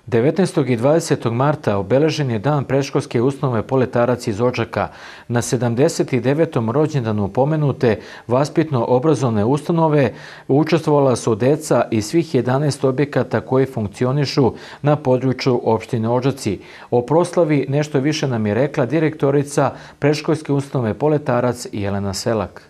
19. i 20. marta obeležen je dan predškolske ustanove Poletarac iz Odžaka. Na 79. rođendanu pomenute vaspitno-obrazovne ustanove učestvovala su deca iz svih 11 objekata koji funkcionišu na području opštine Odžaci. O proslavi nešto više nam je rekla direktorica predškolske ustanove Poletarac Jelena Selak.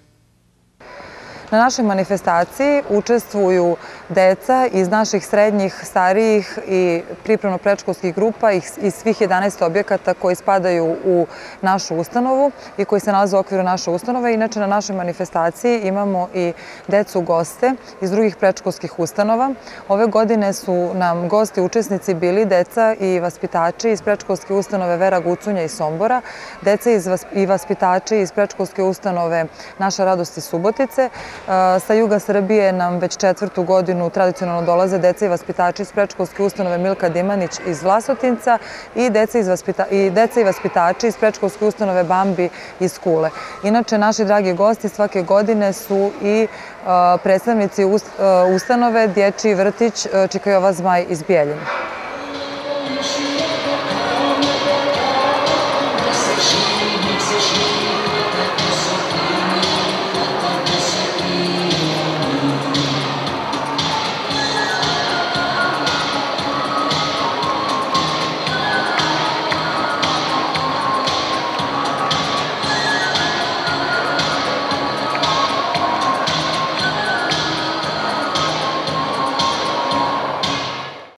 Na našoj manifestaciji učestvuju deca iz naših srednjih, starijih i pripremno-predškolskih grupa iz svih 11 objekata koji spadaju u našu ustanovu i koji se nalaze u okviru naše ustanove. Inače, na našoj manifestaciji imamo i decu goste iz drugih predškolskih ustanova. Ove godine su nam gosti učesnici bili deca i vaspitači iz predškolske ustanove Vera Gucunja iz Sombora, deca i vaspitači iz predškolske ustanove Naša radost iz Subotice. Sa juga Srbije nam već 4. godinu tradicionalno dolaze deca i vaspitači iz predškolske ustanove Milka Dimanić iz Vlasotinca i deca i vaspitači iz predškolske ustanove Bambi iz Kule. Inače, naši dragi gosti svake godine su i predstavnici ustanove Dječji vrtić Čika Jova Zmaj iz Bijeljine.